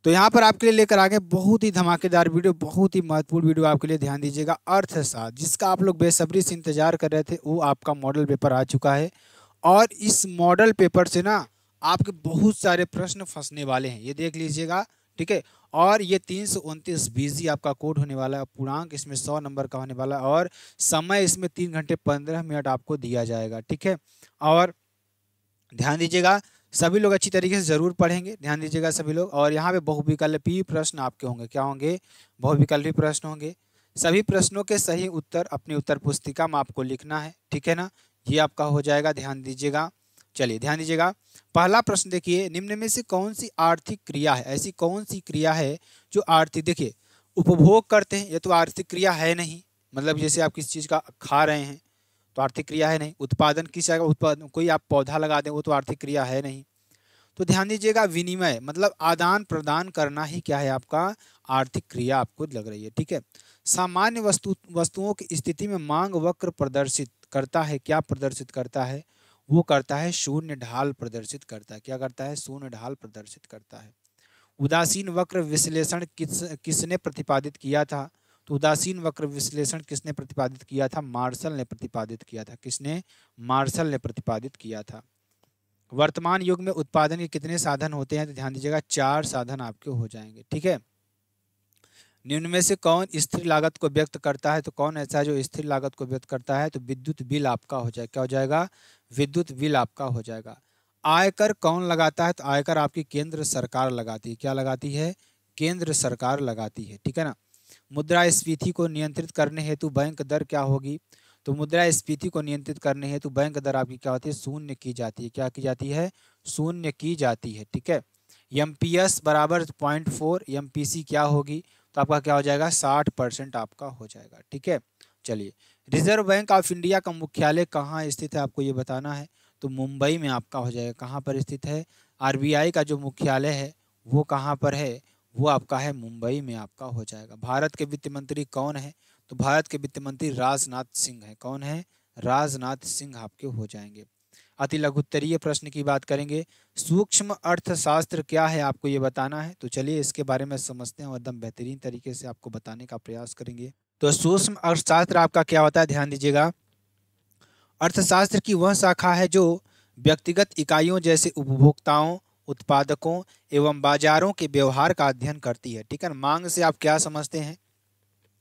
तो यहाँ पर आपके लिए लेकर आ गए बहुत ही धमाकेदार वीडियो, बहुत ही महत्वपूर्ण वीडियो आपके लिए। ध्यान दीजिएगा, अर्थशास्त्र जिसका आप लोग बेसब्री से इंतजार कर रहे थे, वो आपका मॉडल पेपर आ चुका है। और इस मॉडल पेपर से ना आपके बहुत सारे प्रश्न फंसने वाले हैं, ये देख लीजिएगा। ठीक है, और ये 329 बीजी आपका कोड होने वाला है। पूर्णांक इसमें 100 नंबर का होने वाला है और समय इसमें 3 घंटे 15 मिनट आपको दिया जाएगा। ठीक है, और ध्यान दीजिएगा सभी लोग अच्छी तरीके से जरूर पढ़ेंगे। ध्यान दीजिएगा सभी लोग। और यहाँ पे बहुविकल्पीय प्रश्न आपके होंगे, क्या होंगे? बहुविकल्पीय प्रश्न होंगे। सभी प्रश्नों के सही उत्तर अपनी उत्तर पुस्तिका में आपको लिखना है। ठीक है ना, ये आपका हो जाएगा। ध्यान दीजिएगा, चलिए ध्यान दीजिएगा। पहला प्रश्न देखिए, निम्न में से कौन सी आर्थिक क्रिया है? ऐसी कौन सी क्रिया है जो आर्थिक, देखिए उपभोग करते हैं, ये तो आर्थिक क्रिया है नहीं। मतलब जैसे आप किसी चीज का खा रहे हैं तो आर्थिक क्रिया है नहीं। उत्पादन किस जगह उत्पादन, कोई आप पौधा लगा दें, वो तो आर्थिक क्रिया है नहीं। तो ध्यान दीजिएगा, विनिमय मतलब आदान प्रदान करना ही क्या है आपका आर्थिक क्रिया आपको लग रही है। ठीक है, सामान्य वस्तुओं की स्थिति में मांग वक्र प्रदर्शित करता है, क्या प्रदर्शित करता है? वो करता है शून्य ढाल प्रदर्शित करता है। क्या करता है? शून्य ढाल प्रदर्शित करता है। उदासीन वक्र विश्लेषण किसने प्रतिपादित किया था? तो उदासीन वक्र विश्लेषण किसने प्रतिपादित किया था? मार्शल ने प्रतिपादित किया था। किसने? मार्शल ने प्रतिपादित किया था। वर्तमान युग में उत्पादन के कितने साधन होते हैं? तो ध्यान दीजिएगा 4 साधन आपके हो जाएंगे। ठीक है, निम्न में से कौन स्थिर लागत को व्यक्त करता है? तो कौन ऐसा है जो स्थिर लागत को व्यक्त करता है? तो विद्युत बिल आपका हो जाएगा। क्या हो जाएगा? विद्युत बिल आपका हो जाएगा। आयकर कौन लगाता है? तो आयकर आपकी केंद्र सरकार लगाती है। क्या लगाती है? केंद्र सरकार लगाती है। ठीक है ना। मुद्रास्फीति को नियंत्रित करने हेतु बैंक दर क्या होगी? तो मुद्रास्फीति को नियंत्रित करने हेतु बैंक दर आपकी क्या होती है? शून्य की जाती है। क्या की जाती है? शून्य की जाती है। ठीक है, एमपीएस बराबर 0.4, एमपीसी क्या होगी? तो आपका क्या हो जाएगा? 60% आपका हो जाएगा। ठीक है, चलिए। रिजर्व बैंक ऑफ इंडिया का मुख्यालय कहाँ स्थित है? आपको ये बताना है। तो मुंबई में आपका हो जाएगा। कहाँ पर स्थित है? आरबीआई का जो मुख्यालय है वो कहाँ पर है? वो आपका है मुंबई में आपका हो जाएगा। भारत के वित्त मंत्री कौन है? तो भारत के वित्त मंत्री राजनाथ सिंह है। कौन है? राजनाथ सिंह आपके हो जाएंगे। अति लघुत्तरीय प्रश्न की बात करेंगे, सूक्ष्म अर्थशास्त्र क्या है? आपको ये बताना है। तो चलिए इसके बारे में समझते हैं और एकदम बेहतरीन तरीके से आपको बताने का प्रयास करेंगे। तो सूक्ष्म अर्थशास्त्र आपका क्या होता है? ध्यान दीजिएगा, अर्थशास्त्र की वह शाखा है जो व्यक्तिगत इकाइयों जैसे उपभोक्ताओं, उत्पादकों एवं बाजारों के व्यवहार का अध्ययन करती है। ठीक है ना। मांग से आप क्या समझते हैं?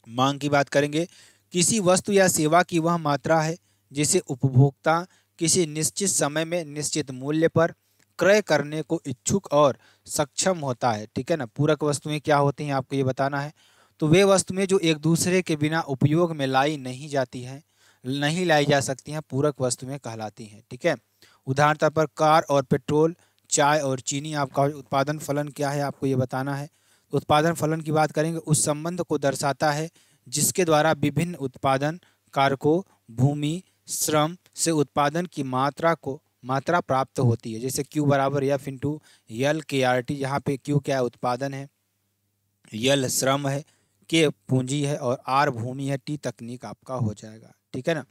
मांग की बात करेंगे, किसी वस्तु या सेवा की वह मात्रा है जिसे उपभोक्ता किसी निश्चित समय में निश्चित मूल्य पर क्रय करने को इच्छुक और सक्षम होता है। ठीक है ना। पूरक वस्तुएं क्या होती हैं? आपको ये बताना है। तो वे वस्तुएं जो एक दूसरे के बिना उपयोग में लाई नहीं जाती हैं, नहीं लाई जा सकती हैं, पूरक वस्तुएं कहलाती हैं। ठीक है, उदाहरण तौर पर कार और पेट्रोल, चाय और चीनी आपका उत्पादन फलन क्या है? आपको ये बताना है। उत्पादन फलन की बात करेंगे, उस संबंध को दर्शाता है जिसके द्वारा विभिन्न उत्पादन कारकों, भूमि, श्रम से उत्पादन की मात्रा प्राप्त होती है। जैसे Q बराबर एफ इंटू यल के आर टी। यहाँ पे Q क्या है? उत्पादन है, यल श्रम है, के पूंजी है और आर भूमि है, टी तकनीक आपका हो जाएगा। ठीक है ना।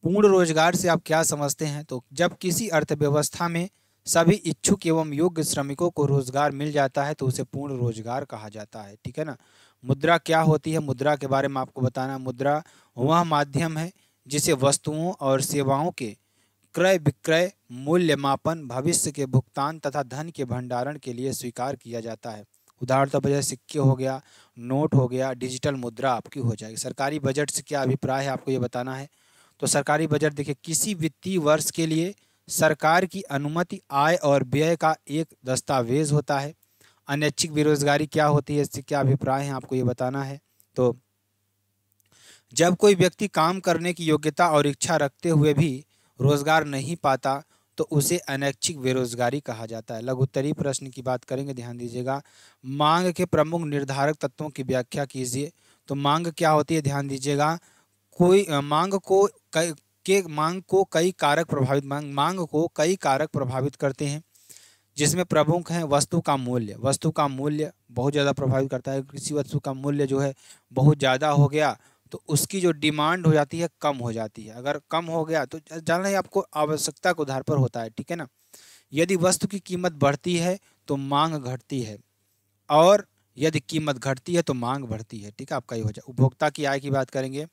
पूर्ण रोजगार से आप क्या समझते हैं? तो जब किसी अर्थव्यवस्था में सभी इच्छुक एवं योग्य श्रमिकों को रोजगार मिल जाता है तो उसे पूर्ण रोजगार कहा जाता है। ठीक है ना। मुद्रा क्या होती है? मुद्रा के बारे में आपको बताना। मुद्रा वह माध्यम है जिसे वस्तुओं और सेवाओं के क्रय विक्रय, मूल्य मापन, भविष्य के भुगतान तथा धन के भंडारण के लिए स्वीकार किया जाता है। उदाहरण तौर पर जैसे सिक्के हो गया, नोट हो गया, डिजिटल मुद्रा आपकी हो जाएगी। सरकारी बजट से क्या अभिप्राय है? आपको ये बताना है। तो सरकारी बजट देखिए, किसी वित्तीय वर्ष के लिए सरकार की अनुमति आय और व्यय का एक दस्तावेज होता है। अनैच्छिक बेरोजगारी क्या होती है? इससे क्या अभिप्राय है? आपको ये बताना है। तो जब कोई व्यक्ति काम करने की योग्यता और इच्छा रखते हुए भी रोजगार नहीं पाता तो उसे अनैच्छिक बेरोजगारी कहा जाता है। लघुत्तरीय प्रश्न की बात करेंगे, ध्यान दीजिएगा। मांग के प्रमुख निर्धारक तत्वों की व्याख्या कीजिए। तो मांग क्या होती है? ध्यान दीजिएगा, कोई मांग को कई कारक प्रभावित मांग को कई कारक प्रभावित करते हैं, जिसमें प्रमुख है वस्तु का मूल्य। वस्तु का मूल्य बहुत ज़्यादा प्रभावित करता है। किसी वस्तु का मूल्य जो है बहुत ज़्यादा हो गया तो उसकी जो डिमांड हो जाती है कम हो जाती है। अगर कम हो गया तो जानना ही आपको आवश्यकता के आधार पर होता है। ठीक है ना। यदि वस्तु की कीमत बढ़ती है तो मांग घटती है। और यदि कीमत घटती है तो मांग बढ़ती है। ठीक है, आपका ये हो जाए। उपभोक्ता की आय की बात करेंगे।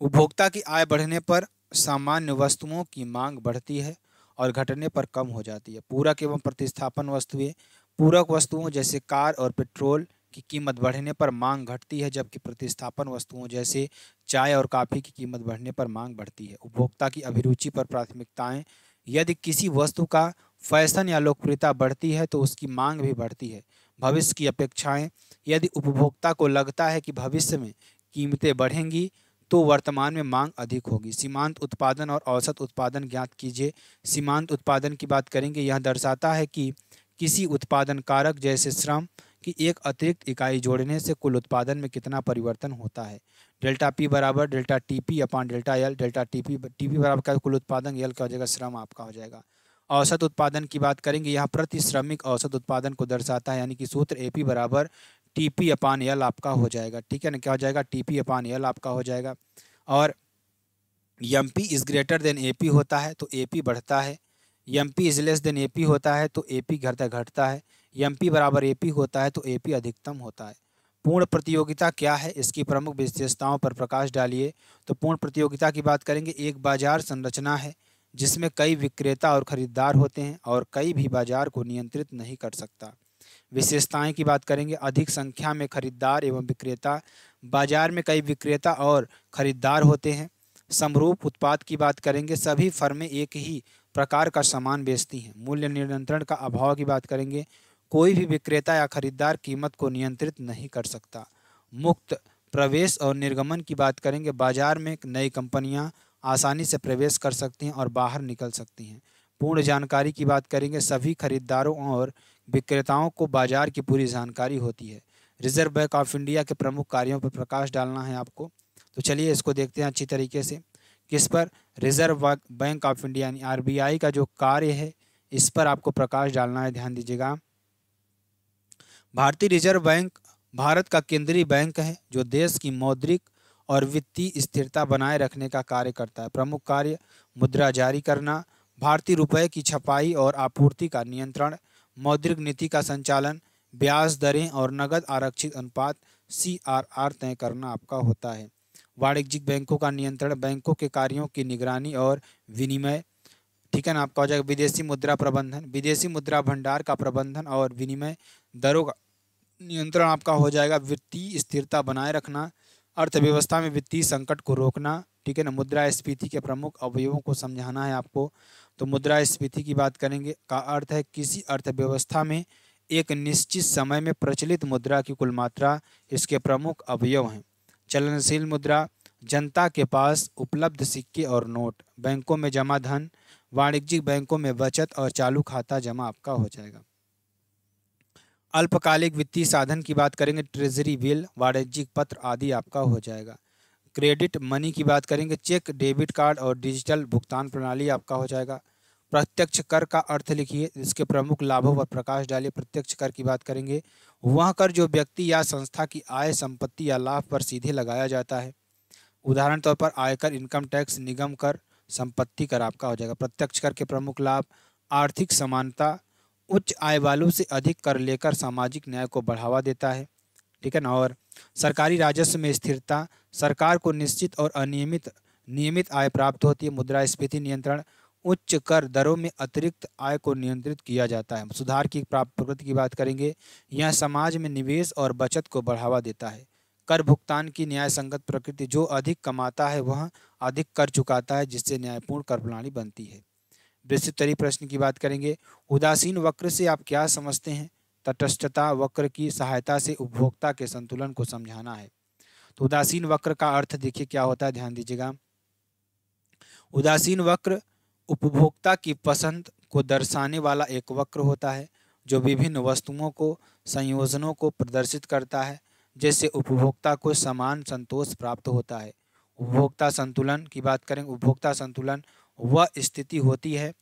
उपभोक्ता की आय बढ़ने पर सामान्य वस्तुओं की मांग बढ़ती है और घटने पर कम हो जाती है। पूरक एवं प्रतिस्थापन वस्तुएं, पूरक वस्तुओं जैसे कार और पेट्रोल की कीमत बढ़ने पर मांग घटती है, जबकि प्रतिस्थापन वस्तुओं जैसे चाय और कॉफी की कीमत बढ़ने पर मांग बढ़ती है। उपभोक्ता की अभिरुचि पर प्राथमिकताएं, यदि किसी वस्तु का फैशन या लोकप्रियता बढ़ती है तो उसकी मांग भी बढ़ती है। भविष्य की अपेक्षाएं, यदि उपभोक्ता को लगता है कि भविष्य में कीमतें बढ़ेंगी तो वर्तमान में मांग अधिक होगी। सीमांत उत्पादन और औसत उत्पादन ज्ञात कीजिए। सीमांत उत्पादन की बात करेंगे, यह दर्शाता है कि किसी उत्पादन कारक जैसे श्रम की एक अतिरिक्त इकाई जोड़ने से कुल उत्पादन में कितना परिवर्तन होता है। डेल्टा पी बराबर डेल्टा टी पी अपान delta L. Delta T P बराबर क्या, कुल उत्पादन, एल का हो जाएगा श्रम आपका हो जाएगा। औसत उत्पादन की बात करेंगे, यहाँ प्रति श्रमिक औसत उत्पादन को दर्शाता है, यानी कि सूत्र ए पी बराबर टी पी अपान एल आपका हो जाएगा। ठीक है ना, क्या हो जाएगा, टी पी अपान एल आपका हो जाएगा। और M P is greater than A P होता है तो ए पी बढ़ता है, M P is less than A P होता है तो ए पी घटता है, एम पी बराबर ए पी होता है तो ए पी अधिकतम होता है। पूर्ण प्रतियोगिता क्या है, इसकी प्रमुख विशेषताओं पर प्रकाश डालिए। तो पूर्ण प्रतियोगिता की बात करेंगे, एक बाजार संरचना है जिसमें कई विक्रेता और खरीदार होते हैं और कई भी बाजार को नियंत्रित नहीं कर सकता। विशेषताएं की बात करेंगे, अधिक संख्या में खरीदार एवं विक्रेता, बाजार में कई विक्रेता और खरीदार होते हैं। समरूप उत्पाद की बात करेंगे, सभी फर्में एक ही प्रकार का सामान बेचती हैं। मूल्य नियंत्रण का अभाव की बात करेंगे, कोई भी विक्रेता या खरीदार कीमत को नियंत्रित नहीं कर सकता। मुक्त प्रवेश और निर्गमन की बात करेंगे, बाजार में नई कंपनियां आसानी से प्रवेश कर सकती हैं और बाहर निकल सकती हैं। पूर्ण जानकारी की बात करेंगे, सभी खरीदारों और विक्रेताओं को बाजार की पूरी जानकारी होती है। रिजर्व बैंक ऑफ इंडिया के प्रमुख कार्यों पर प्रकाश डालना है आपको, तो चलिए इसको देखते हैं अच्छी तरीके से। किस पर, रिजर्व बैंक ऑफ इंडिया यानी आरबीआई का जो कार्य है इस पर आपको प्रकाश डालना है, ध्यान दीजिएगा। भारतीय रिजर्व बैंक भारत का केंद्रीय बैंक है जो देश की मौद्रिक और वित्तीय स्थिरता बनाए रखने का कार्य करता है। प्रमुख कार्य, मुद्रा जारी करना, भारतीय रुपये की छपाई और आपूर्ति का नियंत्रण, मौद्रिक नीति का संचालन, ब्याज दरें और नकद आरक्षित अनुपात सीआरआर तय करना आपका होता है। वाणिज्यिक बैंकों का नियंत्रण, बैंकों के कार्यों की निगरानी और विनिमय। ठीक है ना, आपका हो जाएगा। विदेशी मुद्रा प्रबंधन, विदेशी मुद्रा भंडार का प्रबंधन और विनिमय दरों का नियंत्रण आपका हो जाएगा। वित्तीय स्थिरता बनाए रखना, अर्थव्यवस्था में वित्तीय संकट को रोकना। ठीक है ना, मुद्रास्फीति के प्रमुख अवयवों को समझाना है आपको। तो मुद्रास्फीति की बात करेंगे का अर्थ है किसी अर्थव्यवस्था में एक निश्चित समय में प्रचलित मुद्रा की कुल मात्रा, इसके प्रमुख अवयव हैं। चलनशील मुद्रा, जनता के पास उपलब्ध सिक्के और नोट, बैंकों में जमा धन, वाणिज्यिक बैंकों में बचत और चालू खाता जमा आपका हो जाएगा। अल्पकालिक वित्तीय साधन की बात करेंगे, ट्रेजरी बिल, वाणिज्यिक पत्र आदि आपका हो जाएगा। क्रेडिट मनी की बात करेंगे, चेक, डेबिट कार्ड और डिजिटल भुगतान प्रणाली आपका हो जाएगा। प्रत्यक्ष कर का अर्थ लिखिए, इसके प्रमुख लाभों पर प्रकाश डालिए। प्रत्यक्ष कर की बात करेंगे, वह कर जो व्यक्ति या संस्था की आय, संपत्ति या लाभ पर सीधे लगाया जाता है। उदाहरण तौर पर आयकर, इनकम टैक्स, निगम कर, संपत्ति कर आपका हो जाएगा। प्रत्यक्ष कर के प्रमुख लाभ, आर्थिक समानता, उच्च आय वालों से अधिक कर लेकर सामाजिक न्याय को बढ़ावा देता है। ठीक है ना। और सरकारी राजस्व में स्थिरता, सरकार को निश्चित और नियमित आय प्राप्त होती है। मुद्रास्फीति नियंत्रण, उच्च कर दरों में अतिरिक्त आय को नियंत्रित किया जाता है। सुधार की प्रकृति की बात करेंगे, यह समाज में निवेश और बचत को बढ़ावा देता है। कर भुगतान की न्याय संगत प्रकृति, जो अधिक कमाता है वह अधिक कर चुकाता है, जिससे न्यायपूर्ण कर प्रणाली बनती है। विस्तृत प्रश्न की बात करेंगे, उदासीन वक्र से आप क्या समझते हैं? तटस्थता वक्र की सहायता से उपभोक्ता के संतुलन को समझाना है। तो उदासीन वक्र का अर्थ देखिए क्या होता है, ध्यान दीजिएगा। उदासीन वक्र उपभोक्ता की पसंद को दर्शाने वाला एक वक्र होता है जो विभिन्न वस्तुओं को, संयोजनों को प्रदर्शित करता है, जिससे उपभोक्ता को समान संतोष प्राप्त होता है। उपभोक्ता संतुलन की बात करें, उपभोक्ता संतुलन वह स्थिति होती है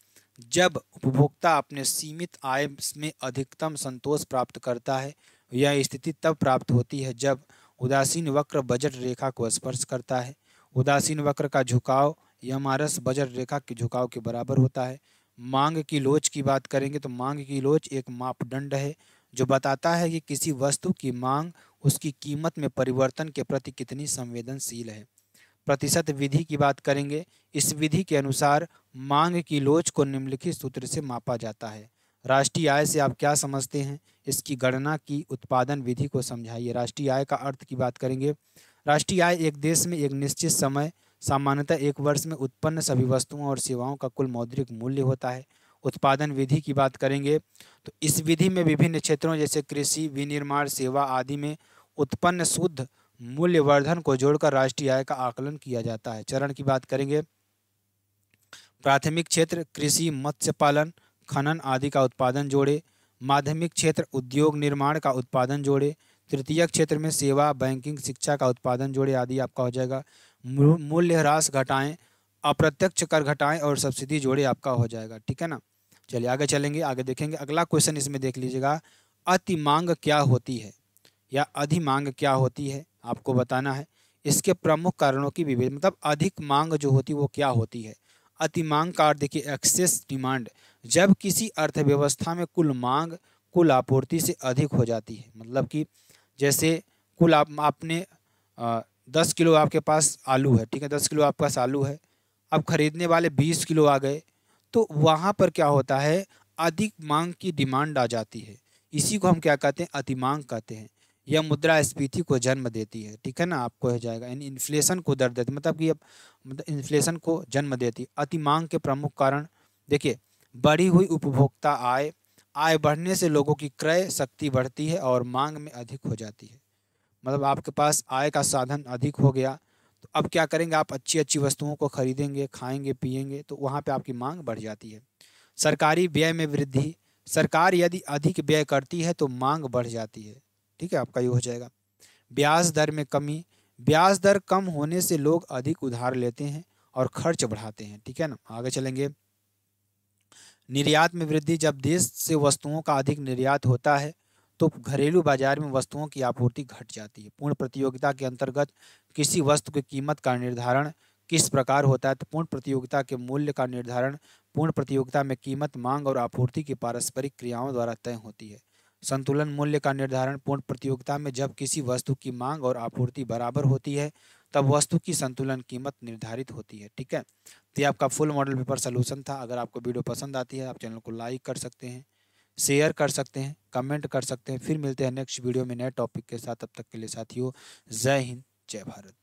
जब उपभोक्ता अपने सीमित आय में अधिकतम संतोष प्राप्त करता है। यह स्थिति तब प्राप्त होती है जब उदासीन वक्र बजट रेखा को स्पर्श करता है। उदासीन वक्र का झुकाव यमारस बजट रेखा के झुकाव के बराबर होता है। मांग की लोच की बात करेंगे तो मांग की लोच एक मापदंड है जो बताता है कि किसी वस्तु की मांग उसकी कीमत में परिवर्तन के प्रति कितनी संवेदनशील है। प्रतिशत विधि की बात करेंगे। इस विधि के अनुसार मांग की लोच को निम्नलिखित सूत्र से मापा जाता है। राष्ट्रीय आय से आप क्या समझते हैं? इसकी गणना की उत्पादन विधि को समझाइए। राष्ट्रीय आय का अर्थ की बात करेंगे। राष्ट्रीय आय एक देश में एक निश्चित समय, सामान्यतः एक वर्ष में उत्पन्न सभी वस्तुओं और सेवाओं का कुल मौद्रिक मूल्य होता है। उत्पादन विधि की बात करेंगे तो इस विधि में विभिन्न क्षेत्रों जैसे कृषि, विनिर्माण, सेवा आदि में उत्पन्न शुद्ध मूल्यवर्धन को जोड़कर राष्ट्रीय आय का आकलन किया जाता है। चरण की बात करेंगे। प्राथमिक क्षेत्र कृषि, मत्स्य पालन, खनन आदि का उत्पादन जोड़े। माध्यमिक क्षेत्र उद्योग निर्माण का उत्पादन जोड़े। तृतीय क्षेत्र में सेवा, बैंकिंग, शिक्षा का उत्पादन जोड़े आदि आपका हो जाएगा। मूल्य ह्रास घटाएं, अप्रत्यक्ष कर घटाएं और सब्सिडी जोड़े आपका हो जाएगा। ठीक है ना। चलिए आगे चलेंगे, आगे देखेंगे। अगला क्वेश्चन इसमें देख लीजिएगा, अति मांग क्या होती है या अधिमांग क्या होती है, आपको बताना है। इसके प्रमुख कारणों की विवेचना, मतलब अधिक मांग जो होती है वो क्या होती है। अतिमांग का अर्थ देखिए एक्सेस डिमांड, जब किसी अर्थव्यवस्था में कुल मांग कुल आपूर्ति से अधिक हो जाती है। मतलब कि जैसे कुल आपने 10 किलो आपके पास आलू है, ठीक है, 10 किलो आपके पास आलू है, अब खरीदने वाले 20 किलो आ गए, तो वहाँ पर क्या होता है, अधिक मांग की डिमांड आ जाती है। इसी को हम क्या कहते हैं, अतिमांग कहते हैं। यह मुद्रास्फीति को जन्म देती है। ठीक है ना, आपको हो जाएगा, यानी इन्फ्लेशन को दर देती है, मतलब कि अब मतलब इन्फ्लेशन को जन्म देती है। अतिमांग के प्रमुख कारण देखिए, बढ़ी हुई उपभोक्ता आय, आय बढ़ने से लोगों की क्रय शक्ति बढ़ती है और मांग में अधिक हो जाती है। मतलब आपके पास आय का साधन अधिक हो गया, तो अब क्या करेंगे, आप अच्छी अच्छी वस्तुओं को खरीदेंगे, खाएंगे, पिएंगे, तो वहाँ पे आपकी मांग बढ़ जाती है। सरकारी व्यय में वृद्धि, सरकार यदि अधिक व्यय करती है तो मांग बढ़ जाती है। ठीक है, आपका ये हो जाएगा। ब्याज दर में कमी, ब्याज दर कम होने से लोग अधिक उधार लेते हैं और खर्च बढ़ाते हैं। ठीक है ना, आगे चलेंगे। निर्यात में वृद्धि, जब देश से वस्तुओं का अधिक निर्यात होता है तो घरेलू बाजार में वस्तुओं की आपूर्ति घट जाती है। पूर्ण प्रतियोगिता के अंतर्गत किसी वस्तु की कीमत का निर्धारण किस प्रकार होता है, तो पूर्ण प्रतियोगिता के मूल्य का निर्धारण पूर्ण प्रतियोगिता में कीमत, मांग और आपूर्ति की पारस्परिक क्रियाओं द्वारा तय होती है। संतुलन मूल्य का निर्धारण पूर्ण प्रतियोगिता में जब किसी वस्तु की मांग और आपूर्ति बराबर होती है तब वस्तु की संतुलन कीमत निर्धारित होती है। ठीक है, तो ये आपका फुल मॉडल पेपर सोल्यूशन था। अगर आपको वीडियो पसंद आती है आप चैनल को लाइक कर सकते हैं, शेयर कर सकते हैं, कमेंट कर सकते हैं। फिर मिलते हैं नेक्स्ट वीडियो में नए टॉपिक के साथ। तब तक के लिए साथियों, जय हिंद, जय भारत।